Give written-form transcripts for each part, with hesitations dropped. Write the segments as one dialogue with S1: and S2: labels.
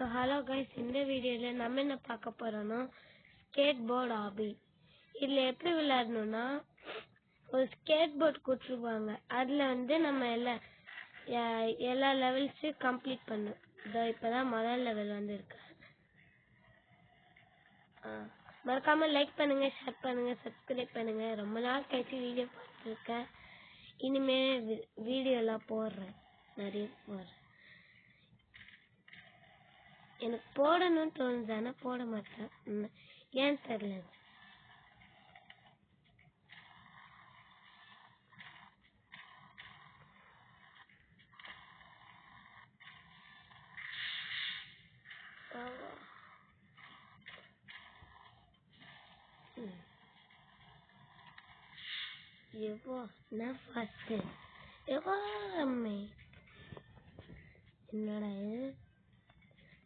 S1: So hello guys, இந்த வீடியோல நம்ம என்ன பார்க்க போறோம்னா ஸ்கேட் போர்ட் ஹாபி. இதுல எப்படி விளையாடணும்னா ஒரு ஸ்கேட் போர்ட் கொடுத்துருவாங்க. அதுல நம்ம எல்லா லெவல்ஸையும் கம்ப்ளீட் பண்ணணும். இதோ இப்பதான் முதல் லெவல் வந்திருக்கு. மறக்காம லைக் பண்ணுங்க, ஷேர் பண்ணுங்க, சப்ஸ்கிரைப் பண்ணுங்க. ரொம்ப நாள் கழிச்சு வீடியோ பார்த்துருக்கேன். இனிமே வீடியோ எல்லாம் போடுறேன், நிறைய போடுறேன். எனக்கு போடணும்னு தோணுது, ஆனா போட மாட்டேன். ஏன் தெரியல. எவ்வளோ நான் ஃபர்ஸ்ட் அம்மே என்னடா இது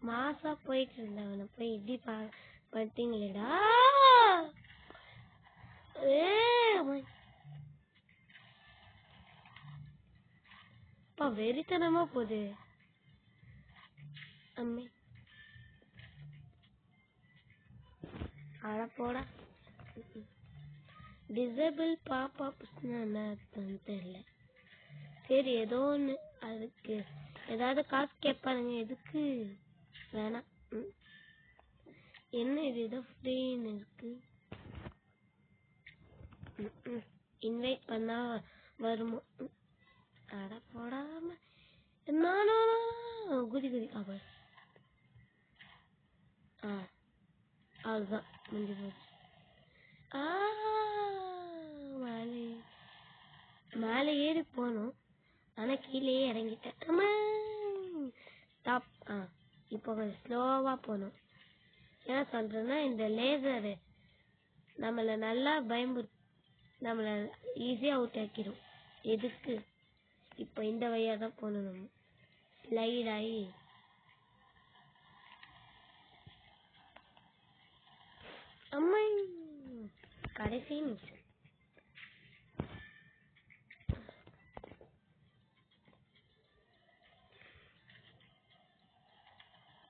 S1: மாசா போயிட்டு இருந்தவன போய் இப்படி பார்த்தீங்களேடா. வெறித்தனமா போகுது அம்மே. அட போடா. டிசேபிள் பாப்அப்ஸ்னா என்ன அர்த்தம் தெரியல. சரி ஏதோ ஒன்று, அதுக்கு ஏதாவது காசு கேட்பாருங்க. எதுக்கு வேணாம். என்ன இது ஏதோ ஃப்ரீன்னு இருக்கு. இன்வைட் பண்ணா வருமோ? அட போடாம குதி குதி காப்பா. அவ்வளோதான் முடிஞ்சு போச்சு. மேலே ஏறி போகணும், ஆனா கீழே இறங்கிட்டேன். இப்போ கொஞ்சம் ஸ்லோவா போகணும். என்ன சொல்றேன்னா, இந்த லேசரு நம்மள நல்லா நம்மள ஈஸியா அவுட் ஆக்கிடும். எதுக்கு இப்போ இந்த வழியா தான் போகணும். நம்ம ஸ்லைட் ஆகி அம்மா கடைசி நிமிஷம்.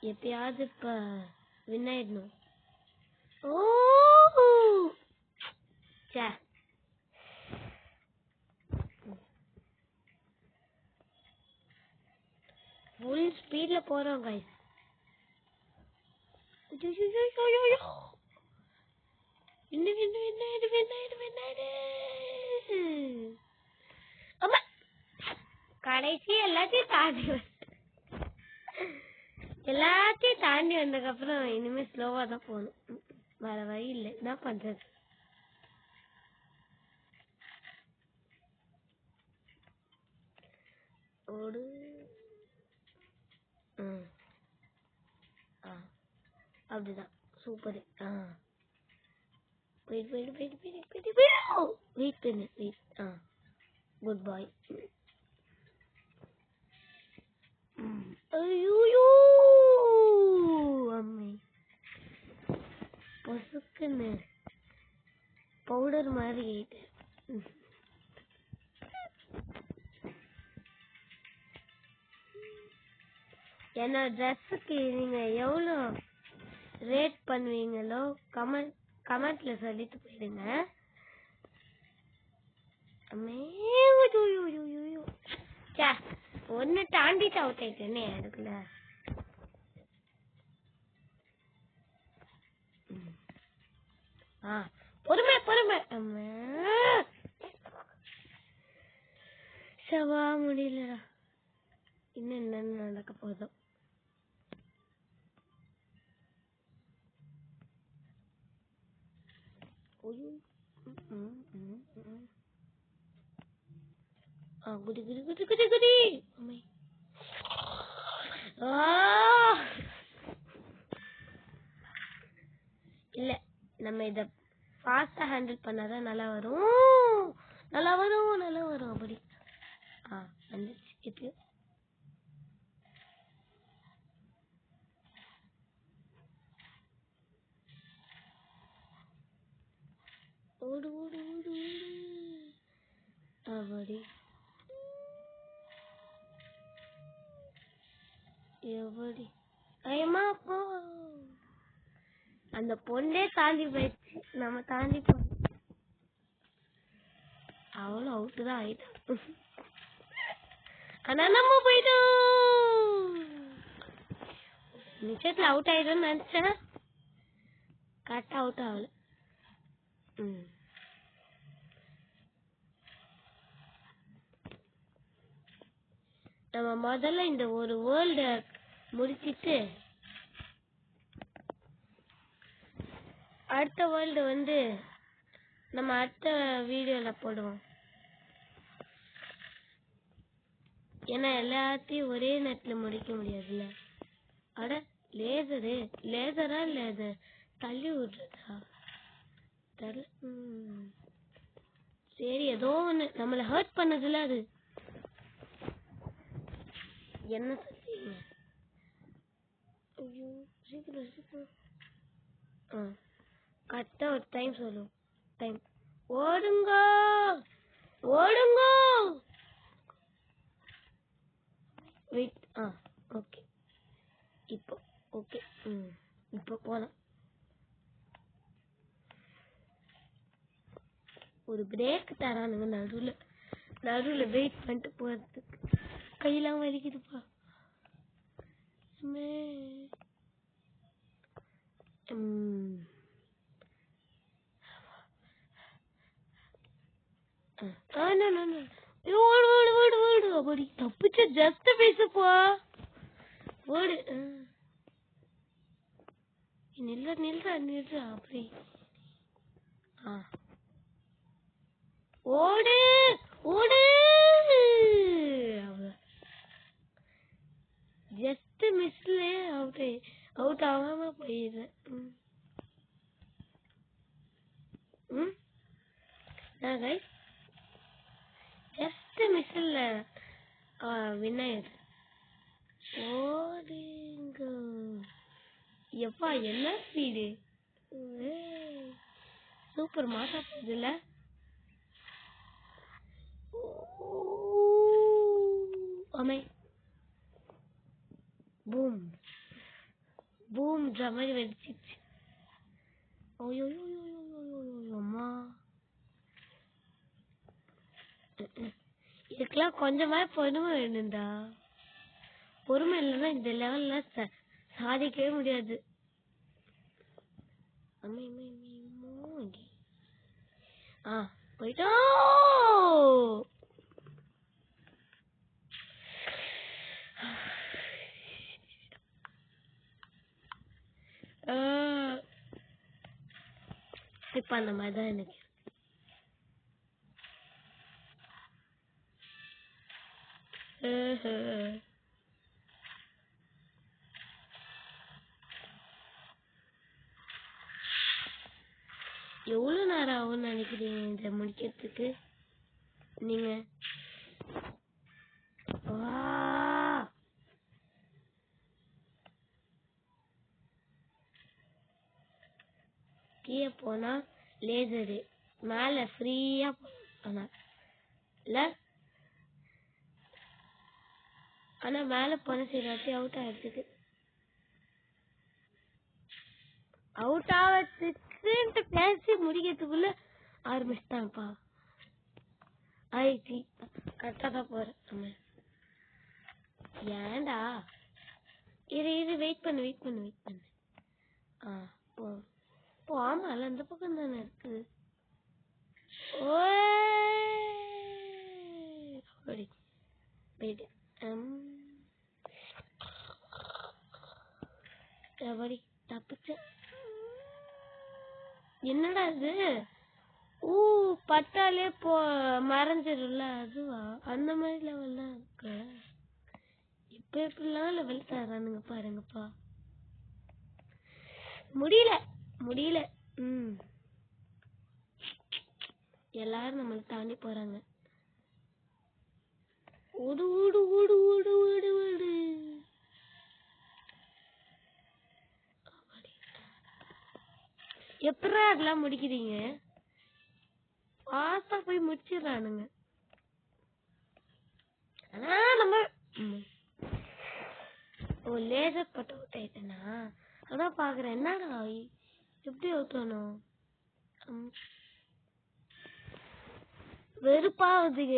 S1: எப்பயாவது இப்ப வின் ஆயிடணும். ஃபுல் ஸ்பீட்ல போறோம் கைஸ். கடைசி எல்லாத்தையும் தாண்டி வந்ததுக்கு அப்புறம் இனிமே ஸ்லோவா தான் போகணும். வேற வழி இல்லை. என்ன பண்றது? ஓடு. அப்படிதான் சூப்பர். வெயிட் பண்ணு. குட் பாய். ஐயோ அம்மே, பொசுக்குன்னு பவுடர் மாதிரி ஆயிட்டு. என்ன ட்ரெஸ்ஸுக்கு நீங்க எவ்வளோ ரேட் பண்ணுவீங்களோ கமெண்ட்ல சொல்லிட்டு போயிடுங்க. ஒன்னு தாண்டிட்டு அவுட் ஆயிட்டேனே அதுக்குள்ள. பொறுமை சவா முடியலடா. இன்னும் என்னன்னு நடக்க போதும். குடி இல்ல, நம்ம இத ஃபாஸ்டா ஹேண்டில் பண்ணாதான் நல்லா வரும். அப்படி வந்துச்சு. இது ஓடு அப்படி. எப்படி ஐயம்மா போ. அந்த பொண்ணே தாண்டி போயிடுச்சு, நம்ம தாண்டி போ. அவளும் அவுட்டு தான் ஆயிட்டா. ஆனா நம்ம போயிட்டோம். நிச்சயத்துல அவுட் ஆயிடும்னு நினைச்சேன், கரெக்டா அவுட் ஆகல. நம்ம முதல்ல இந்த ஒரு வேர்ல்டு முடிச்சிட்டு அடுத்த வேர்ல்டு வந்து நம்ம அடுத்த வீடியோல போடுவோம். ஏன்னா எல்லாத்தையும் ஒரே நேரத்துல முடிக்க முடியாதுல்ல. அட லேசரா இல்ல அது தள்ளி விடுறதா தெரியல. சரி ஏதோ ஒண்ணு நம்மள ஹர்ட் பண்ணதுல அது என்ன சொல்றீங்க? ஐயோ சீக்கிரம் சீக்கிரம் கரெக்டா ஒரு டைம் சொல்லும். டைம் ஓடுங்க ஓடுங்க. வெயிட். ஓகே இப்போ ஓகே. இப்போ போலாம். ஒரு பிரேக் தரானுங்க நடுவுல வெயிட் பண்ணிட்டு போறதுக்கு. கையெல்லாம் வலிக்குதுப்பா. தப்பிச்ச ஜஸ்ட் பேசுப்பா. ஓடு. நில்றா அப்படி. ஓடு ஓடு. ஜஸ்ட் மிஸ்ல அவுட் ஆகாம போயிடுறேன். ஜஸ்ட் மிஸ்ல வின். ஓடுங்க. எப்பா என்ன ஸ்பீடு. சூப்பர் மாசா போகுதுல்ல. அமை பூம் பூம்ன்ற மாதிரி வெடிச்சிச்சு. அம்மா இதுக்கெல்லாம் கொஞ்சமா பொறுமை வேணும்டா. பொறுமை இல்லைன்னா இந்த லெவல்ல சாதிக்கவே முடியாது. போயிட்டோம். இப்ப அந்த மாதிரிதான் எனக்கு எவ்வளவு நேரம் ஆகும்னு நினைக்கிறீங்க இத முடிக்கிறதுக்கு நீங்க? கீழே போனா லேசரு மேல ஃப்ரீயா ஆனா மேல போன சரி அவுட் ஆயிடுச்சு. அவுட் ஆகிறதுக்கு பேசி முடிக்கிறதுக்குள்ள ஆரம்பிச்சுட்டான்ப்பா. ஆயிடுச்சு. கரெக்டா தான் போறேன். ஏன்டா இது வெயிட் பண்ணு. போ. ஆமா அல்ல அந்த பக்கம் தானே இருக்கு. தப்பிச்ச. என்னடா இது? பட்டாலே மறைஞ்சிடும்ல அதுவா? அந்த மாதிரி லெவல் தான் இருக்கு. இப்ப எப்படிலாம் லெவல் தரானுங்க பாருங்கப்பா. முடியல. எல்லாரும் நம்மள தாண்டி போறாங்க. ஓடு. எப்படா அதெல்லாம் முடிக்கிறீங்க? பாஸ்டா போய் முடிச்சிடறானுங்க. ஆனா நம்ம ஓ லேசர் போட்டு அவுட் ஆயிட்டேனா? அதான் பாக்குறேன் என்னடா எப்படி அவுட் ஆனோம்? வெறுப்பாவுதுங்க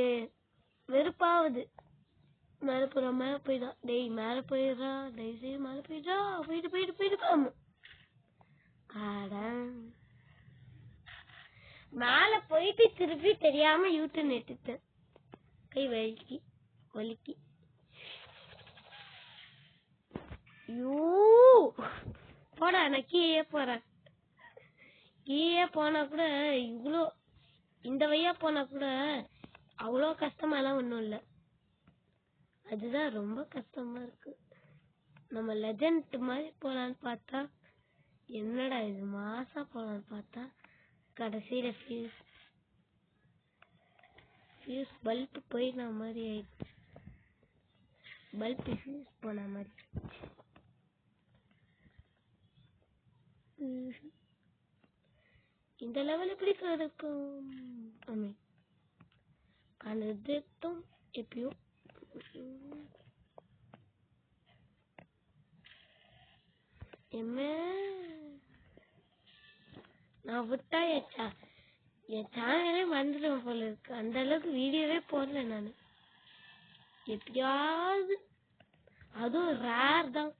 S1: வெறுப்பாவுது. மேல போயிடா டேய் மேல போயிடுறா தயவு செய்து மேல போயிடுறா போயிட்டு மேல போயிட்டு திருப்பி தெரியாம யூட்டன் எடுத்துட்டேன். கை வலிக்கி போடா நான் கீழே போறேன். கீழே போனா கூட இவ்வளோ இந்த வழியா போனா கூட அவ்வளோ கஷ்டமாலாம் ஒன்றும் இல்லை. அதுதான் ரொம்ப கஷ்டமா இருக்கு. நம்ம லெஜண்ட் மாதிரி போலான்னு பார்த்தா என்னடா இது மாசா போலான்னு பார்த்தா கடைசியில ஃபியூஸ் பல்ப் போயின மாதிரி ஆயிடுச்சு. பல்ப் ஃபியூஸ் போன மாதிரி. இந்த லெவல் எப்படி கிடைக்கும்? கண்டதும் எப்பயோ நான் விட்டா என் சேனலே வந்துடும் போல இருக்கு. அந்த அளவுக்கு வீடியோவே போடல நானு. எப்பயாவது அதுவும் ரேர் தான்.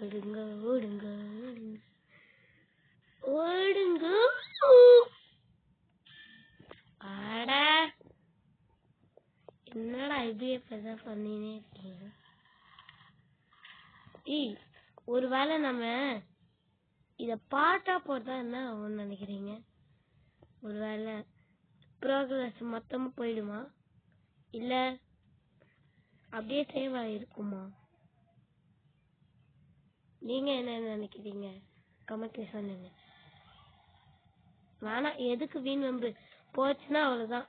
S1: ஓடுங்க ஓடுங்க ஓடுங்க ஓடுங்க. ஆட என்னடா இப்படியே இப்பதான் பண்ணினே இருக்கீங்க? ஒருவேளை நம்ம இத பாட்டா போட்டா என்ன ஆகும்னு நினைக்கிறீங்க? ஒருவேளை ப்ரோக்ரஸ் மொத்தமா போயிடுமா இல்ல அப்படியே சேவ் ஆயிருக்குமா? நீங்க என்ன நினைக்கிறீங்க? கமெண்ட்ல சொல்லுங்க. வேணா எதுக்கு வீண் வம்பு போச்சுன்னா அவ்வளவுதான்.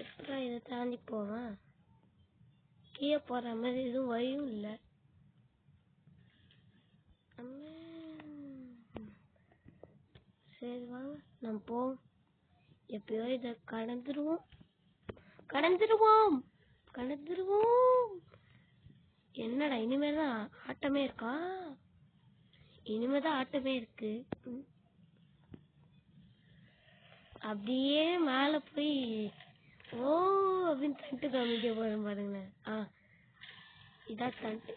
S1: எப்படா இதை தாண்டி போவேன்? கீழே போற மாதிரி எதுவும் வழியும் இல்லை. சரி வாங்க நம்ம போவோம். எப்பயோ இதை கடந்துருவோம். என்னடா இனிமேதான் ஆட்டமே இருக்கா? இனிமேதான் ஆட்டமே இருக்கு. அப்படியே மேல போய் ஓ அப்படின்னு தண்டு காமிக்க போறேன் பாருங்களேன். இதான் தண்டு.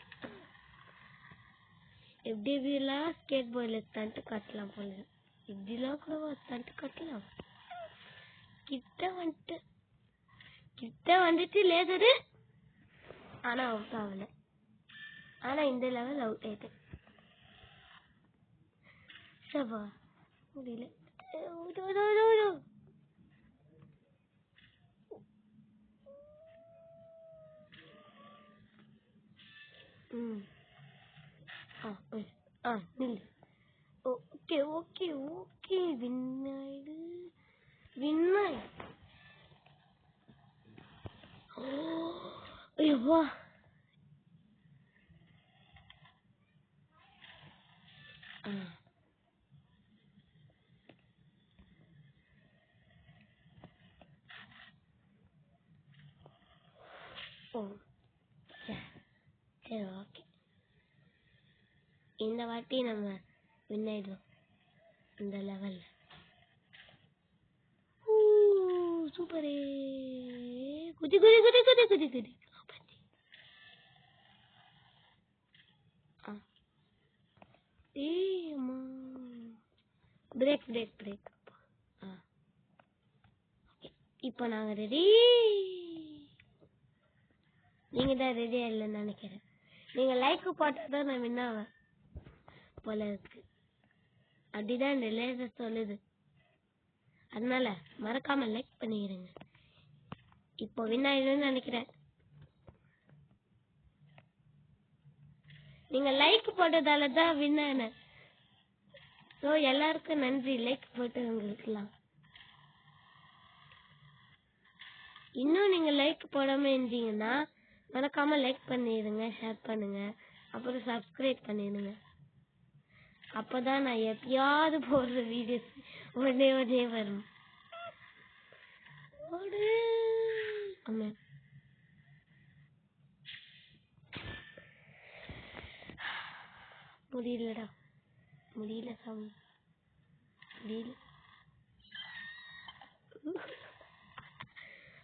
S1: எப்படிலாம் ஸ்கேட் போர்ட்ல தண்டு காட்டலாம் போல. இப்படிலாம் கூட தண்டு காட்டலாம். கிட்ட வந்துட்டு லேசரு. ஆனா அவுட் ஆகல. ஆனா இந்த லெவல் அவுட் ஆயிட்டேன். சபா முடியல. நில்லு. ஓகே வின்னாயிடு. ஐயோ சரி ஓகே. இந்த வாட்டி நம்ம வின் ஆயிடுவோம் இந்த லெவல்ல. சூப்பரே. குதி பிரேக். இப்போ நாங்க ரெடி. நீங்க தான் ரெடியா இல்லைன்னு நினைக்கிறேன். நீங்க லைக் போட்டாதான் நான் வின் ஆவேன் போல இருக்கு. அப்படிதான் இந்த லேசர் சொல்லுது. அதனால மறக்காம லைக் பண்ணிடுங்க. இப்போ வின் ஆயிடும்னு நினைக்கிறேன். நீங்க லைக் போட்டதால தான் வின் ஆனேன். ஸோ எல்லாருக்கும் நன்றி லைக் போட்டவங்களுக்குலாம். இன்னும் நீங்க லைக் போடாம இருந்தீங்கன்னா மறக்காம லைக் பண்ணிடுங்க, ஷேர் பண்ணுங்க, அப்புறம் சப்ஸ்கிரைப் பண்ணிடுங்க. அப்பதான் நான் எப்பயாவது போடுற வீடியோஸ் உடனே வரும். முடியலடா, முடியல சாமி, முடியல.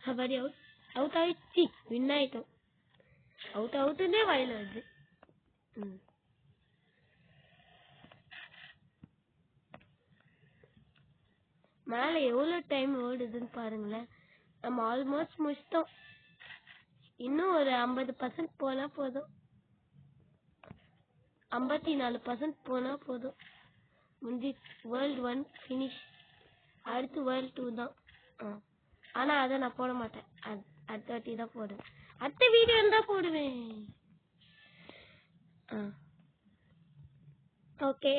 S1: அப்படி அவுட் ஆயிடுச்சு, வின் ஆயிட்டோம். அவுட்டுன்னே வாயில வருது. மேல எவ்வளவு டைம் ஓடுதுன்னு பாருங்களேன். நம்ம ஆல்மோஸ்ட் முடிச்சிட்டோம். இன்னும் ஒரு 50% போனா போதும். 54% போனா போதும். முடிஞ்சு வேர்ல்ட் 1 ஃபினிஷ். அடுத்து வேர்ல்ட் 2 தான். ஆனா அதை நான் போட மாட்டேன். அடுத்த வாட்டி தான் போடுவேன். அடுத்த வீடியோ இருந்தா போடுவேன். ஓகே.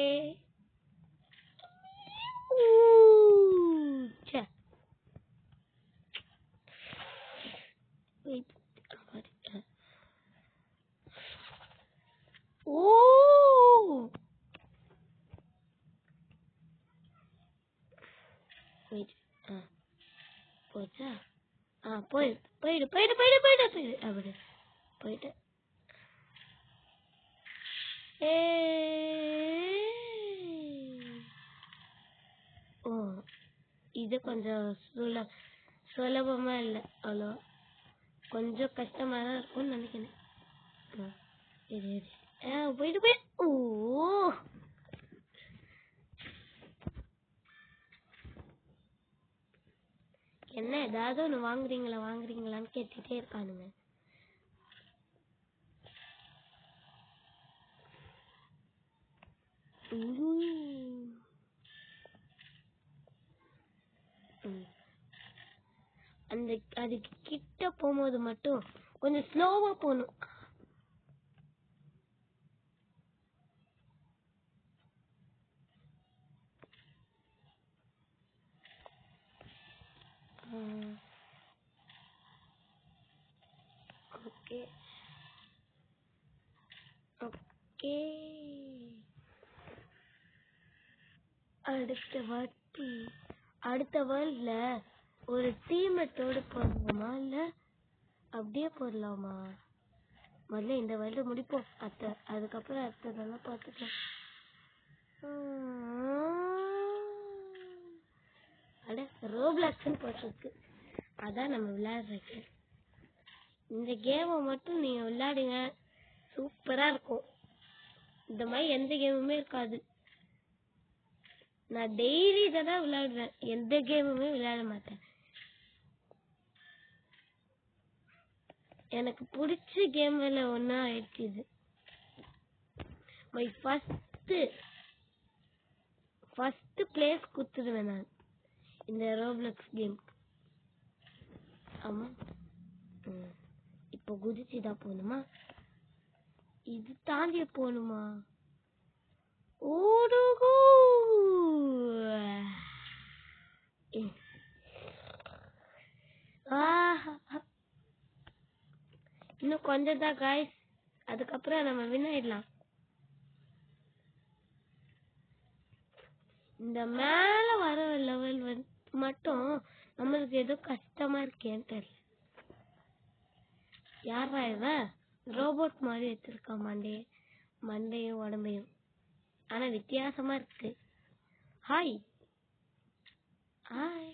S1: போச்சா? போயிடு அப்படி போயிட்டு. ஓ, இது கொஞ்சம் சுலபமா இல்லை, அவ்வளோ கொஞ்சம் கஷ்டமா தான் இருக்கும்னு நினைக்கிறேன். போயிட்டு ஓ, என்ன ஏதாவது ஒண்ணு வாங்குறீங்களான்னு கேட்டுட்டே இருக்கானுங்க. அந்த அதுக்கு கிட்ட போகும்போது மட்டும் கொஞ்சம் ஸ்லோவா போகணும். Okay okay. அடுத்த வேர்ல்ட்ல ஒரு டீமேட்டோட போடலாமா இல்ல அப்படியே போடலாமா? முதல்ல இந்த வேர்ல்ட முடிப்போம். அதுக்கப்புறம் அடுத்ததெல்லாம் பார்த்துக்கலாம். அட ரோப்ளாக்ஸ்னு போட்டிருக்கு, அதான் நம்ம விளையாடுறோம். இந்த கேமை மட்டும் நீங்க விளையாடுங்க, சூப்பரா இருக்கும். இந்த மாதிரி எந்த கேமுமே இருக்காது. நான் டெய்லி இதான் விளையாடுவேன், எந்த கேமுமே விளையாட மாட்டேன். எனக்கு பிடிச்ச கேம்ல ஒன்னா ஆயிடுச்சு இது. மை ஃபர்ஸ்ட் பிளேஸ் குத்துடுவேன் நான் இந்த ரோப்ளாக்ஸ் கேம். ஆமா, இப்போ குதிச்சுதான் போகணுமா? இது தாண்டி போகணுமா? ஓடுகூ. இன்னும் கொஞ்சம் தான் காய்ஸ், அதுக்கப்புறம் நம்ம வின் ஆயிடலாம். இந்த மேல வர லெவல் மட்டும் நம்மளுக்கு ஏதோ கஷ்டமா இருக்கேன்னு தெரியல. யாரா இவன் ரோபோட் மாதிரி வச்சிருக்கான் மண்டையும் உடம்பையும், ஆனா வித்தியாசமா இருக்கு. Hi hi.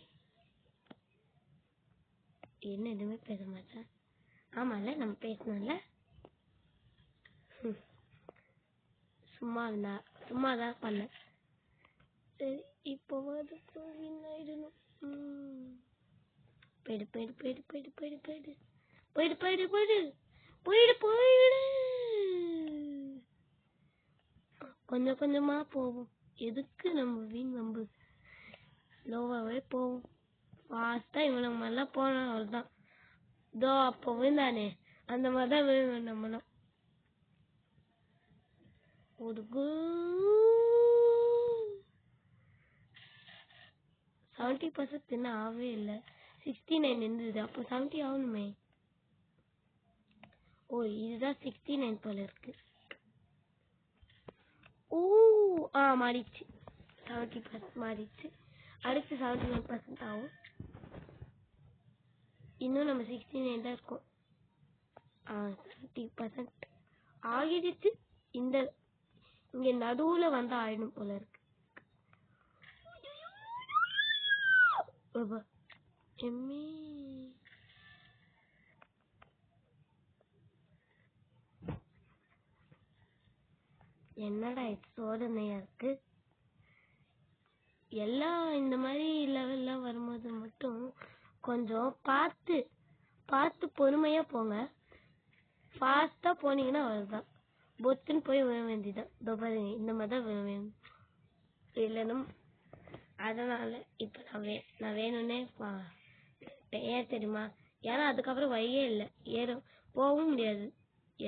S1: என்ன எதுவுமே பேச மாட்டேன். ஆமால, நம்ம பேசணும்ல. சும்மாதான் பண்ண. சரி, இப்போ ஆயிடணும். போயிடு போயிடு போயிடு போயிடு போயிடு போயிடு போயிடு போயிடு போயிடு போயிடு போயிடு. கொஞ்சம் கொஞ்சமா போவோம். எதுக்கு நம்ம ஸ்லோவாவே போவோம். ஃபாஸ்டா இவனுக்கு மாதிரிலாம் போனோம், அவ்வளவுதான். இதோ அப்போ விழுந்தானே, அந்த மாதிரிதான் விழுவோம் நம்மளும். ஒரு 70% இன்னும் ஆகவே இல்லை. 69 இருந்தது, அப்போ 70 ஆகணுமே. ஓ இதுதான் 69 போல இருக்கு. ஓ மாறிடுச்சு. 70% மாறிடுச்சு. அடுத்து 71% ஆகும். இன்னும் நம்ம 69 தான் இருக்கும். 70% ஆகிடுச்சு. இந்த இங்க நடுவுல வந்து ஆயிடும் போல இருக்கு. என்னடா இது சோதனையா இருக்கு. எல்லாம் இந்த மாதிரி லெவல்ல வரும்போது மட்டும் கொஞ்சம் பார்த்து பார்த்து பொறுமையா போங்க. ஃபாஸ்டா போனீங்கன்னா அவ்வளவுதான், பொத்துன்னு போய் விழ வேண்டியதான். இதோ பாருங்க இந்த மாதிரி தான் விழ வேணும் இல்லைன்னா. அதனால இப்ப நான் வேணும்னே ஏன் தெரியுமா? ஏன்னா அதுக்கப்புறம் வழியே இல்லை, போகவும் முடியாது.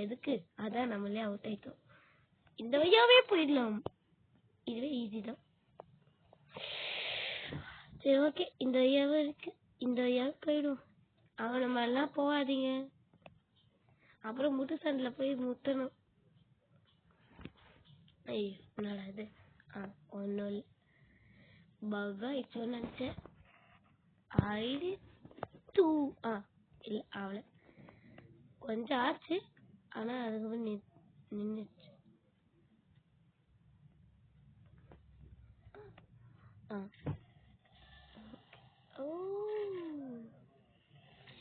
S1: எதுக்கு? அதான் நம்மளே அவுட் ஆயிட்டோம். இந்த வழியாவே போயிடலாம், இதுவே ஈஸி தான். சரி ஓகே, இந்த வழியாவே இருக்கு, இந்த வழியாவே போயிடும். அவன மாதிரிலாம் போகாதீங்க, அப்புறம் முட்டு சண்டில போய் முட்டணும். ஐயோ என்னடா இது. ஒன்னும் இல்லை, பக்கா இப்போ நினைச்சேன். ஐடி டூ இல்ல அவளை கொஞ்சம் ஆச்சு, ஆனா அதுக்கப்புறம் நின்னுச்சு.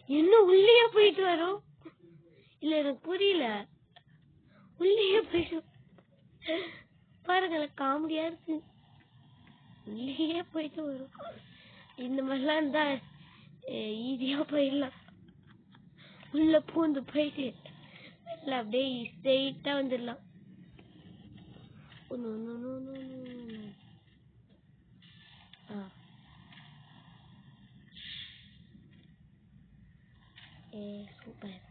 S1: இன்னும் உள்ளே போயிட்டு வரும். இல்ல எனக்கு புரியல, உள்ளே போயிட்டு பாருங்க, காமெடியா இருக்கு. உள்ளே போயிட்டு வரும். இந்த மாதிரிலாம் இருந்தா ஈஸியா போயிடலாம். உள்ள பூந்து போயிட்டு அப்படியே ஸ்ட்ரெயிட்டா வந்துடலாம். சூப்பர்.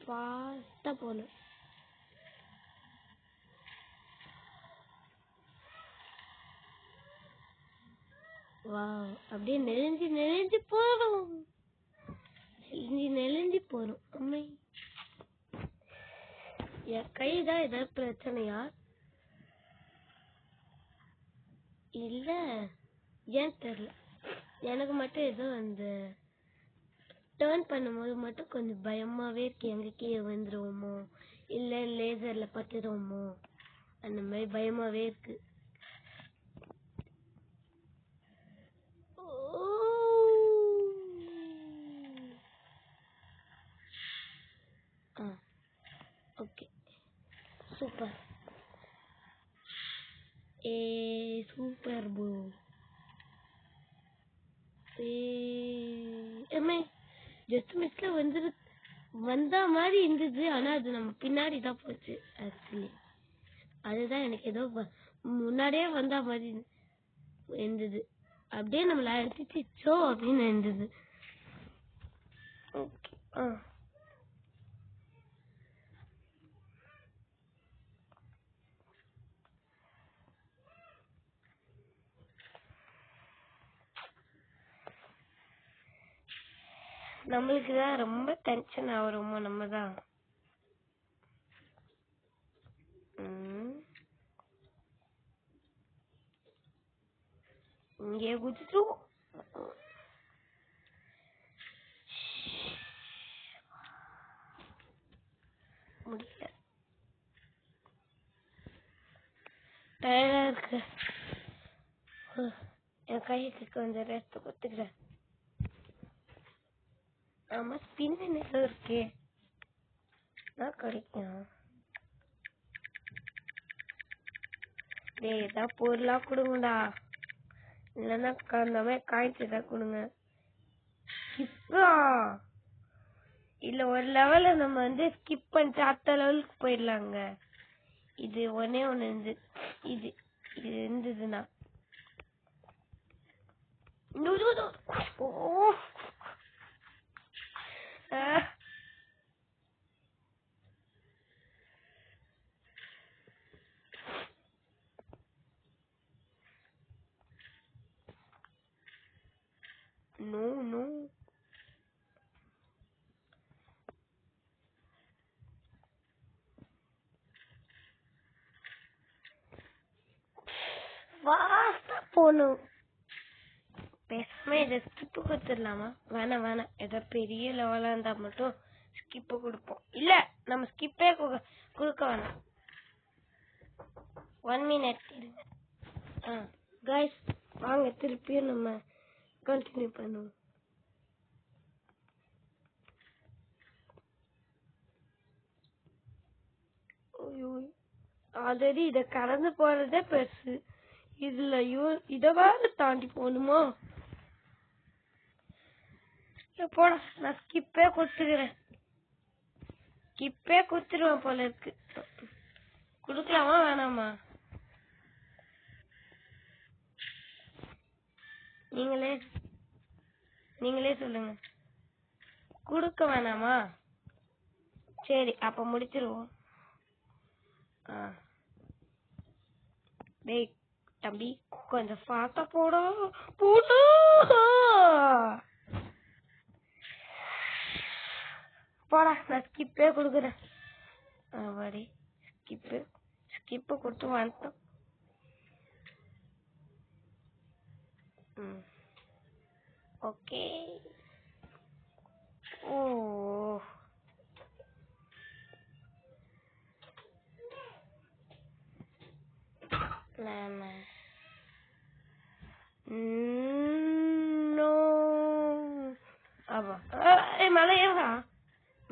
S1: ஃபாஸ்டா போகணும். வாவ், அப்படியே நெளிஞ்சு நெளிஞ்சு போறோம், நெளிஞ்சு நெளிஞ்சு போறோம். அம்மை, என் கைதான் ஏதாவது பிரச்சனையா? இல்ல ஏன் தெரியல, எனக்கு மட்டும் ஏதோ அந்த டர்ன் பண்ணும்போது மட்டும் கொஞ்சம் பயமாவே இருக்கு. எங்க கீழே வந்துருவோமோ, இல்ல லேசர்ல பட்டுருவோமோ, அந்த மாதிரி பயமாவே இருக்கு. Okay super. Super bro. Just மிஸ்ல வந்த மாதிரி இருந்தது, ஆனா அது நம்ம பின்னாடி தான் போச்சு. ஆக்சுவலி அதுதான் எனக்கு ஏதோ முன்னாடியே வந்த மாதிரி இருந்தது, அப்படியே நம்மள அடிச்சிச்சோ அப்படின்னு இருந்தது. ஓகே நம்மளுக்கு தான் ரொம்ப டென்ஷன் ஆகுறோமோ நம்ம தான். இங்கே குதிச்சோம். முடியல, டயர்டா இருக்கு. என் கைக்கு கொஞ்சம் ரெஸ்ட் கொடுத்துக்கிறேன். ஆமா, ஸ்பின் ஏதோ இருக்கே, நான் கிடைக்கும். டேய் ஏதாவது பொருளா கொடுங்கடா, இல்லைன்னா அந்த மாதிரி காய்ச்சி தான் கொடுங்க. இப்போ இல்ல ஒரு லெவல நம்ம வந்து ஸ்கிப் பண்ணிட்டு அடுத்த லெவலுக்கு போயிடலாங்க. இது ஒன்னே ஒண்ணு இருந்து இது இது இருந்ததுன்னா ஓ நோ நோ ஃபாஸ்டா போணும். பேசாம இதை ஸ்கிப்பு கொடுத்துடலாமா? வேணாம் வேணாம், ஏதோ பெரிய லெவலா இருந்தா மட்டும் ஸ்கிப்பு கொடுப்போம். இல்ல நம்ம ஸ்கிப்பே கொடுக்க வேணாம். 1 minute இருங்க. கைஸ் வாங்க திருப்பியும் நம்ம கண்டினியூ பண்ணுவோம். ஆல்ரெடி இத கடந்து போறதே பெருசு, இதுல இத வேற தாண்டி போகணுமா? போட நான் ஸ்கிப்பே கொடுத்துக்கிறேன். ஸ்கிப்பே கொடுத்துருவேன் போல இருக்கு. குடுக்கலாமா வேணாமா? நீங்களே சொல்லுங்க. குடுக்க வேணாமா? சரி அப்ப முடிச்சிருவோம். டேய் தம்பி கொஞ்சம் ஃபாஸ்டா போடா போடா. போடா நான் ஸ்கிப்பே கொடுக்குறேன். வரி ஸ்கிப்பு கொடுத்து வந்துட்டோம். ஓகே. ஓ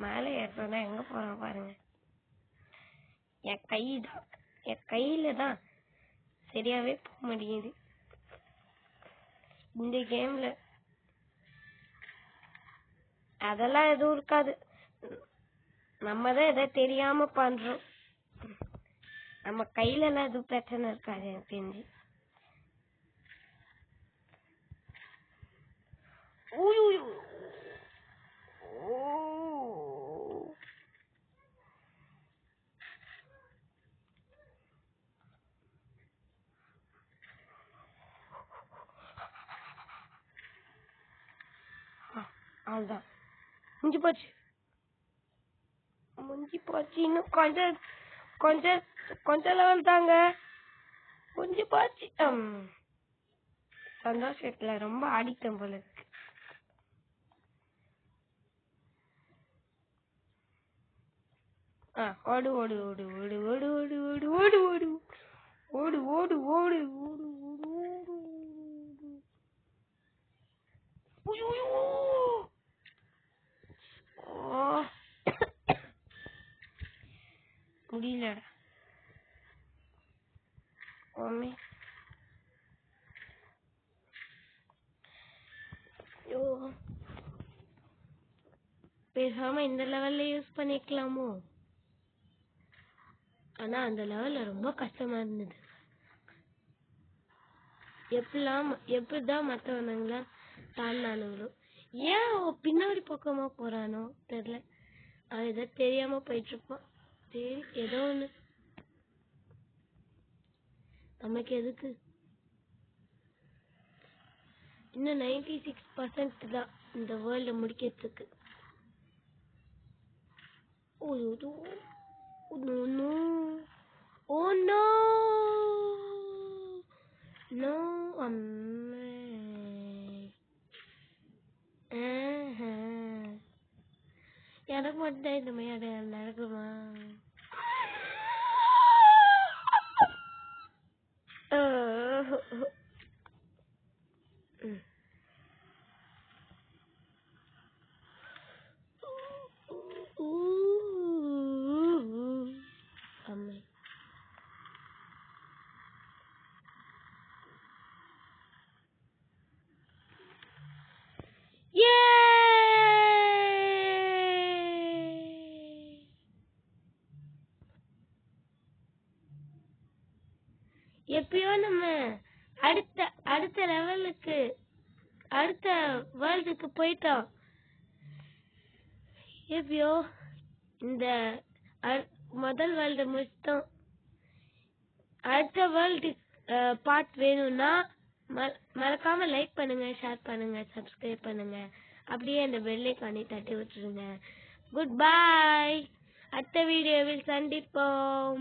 S1: மேலே ஏறா எங்க போறான் பாருங்க. என் கையில தான் சரியாவே போக முடியுது இந்த கேம்ல. அதெல்லாம் எதுவும் இருக்காது, நம்ம தான் எதை தெரியாம பண்றோம். நம்ம கையில எல்லாம் எதுவும் பிரச்சனை இருக்காது எனக்கு தெரிஞ்சு. அவ்வளவுதான், முடிஞ்சு போச்சு. இன்னும் கொஞ்சம் லெவல் தாங்க, முடிஞ்சு போச்சு. சந்தோஷத்துல ரொம்ப ஆடிட்டம் போல இருக்கு. ஓடு ஓடு ஓடு ஓடு ஓடு ஓடு ஓடு ஓடு ஓடு ஓடு ஓடு ஓடு ஓடு முடியலடா ஓமே. பேசாம இந்த லெவல்ல யூஸ் பண்ணிக்கலாமோ? ஆனா அந்த லெவல்ல ரொம்ப கஷ்டமா இருந்தது. எப்படிதான் மத்தவனுங்களா தாண்டானுங்களோ, ஏன் பின்னாடி பக்கமா போறானோ தெரியல. அது ஏதோ தெரியாம போயிட்டு இருப்பான். சரி ஏதோ ஒண்ணு, நமக்கு எதுக்கு. இன்னும் 96% தான் இந்த வேர்ல்ட முடிக்கிறதுக்கு. Oh no. Oh no. No, எனக்கு மட்டும் இந்த மாதிரி நடக்குமா? எப்பயோ நம்ம அடுத்த அடுத்த லெவலுக்கு அடுத்த வேர்ல்டுக்கு போயிட்டோம். எப்பயோ இந்த முதல் வேர்ல்டு முடிச்சிட்டோம். அடுத்த வேர்ல்டு பார்ட் வேணும்னா மறக்காம லைக் பண்ணுங்க, ஷேர் பண்ணுங்க, சப்ஸ்கிரைப் பண்ணுங்க. அப்படியே அந்த பெல் ஐகானை தட்டி விட்டுருங்க. Good bye. அடுத்த வீடியோவில் சந்திப்போம்.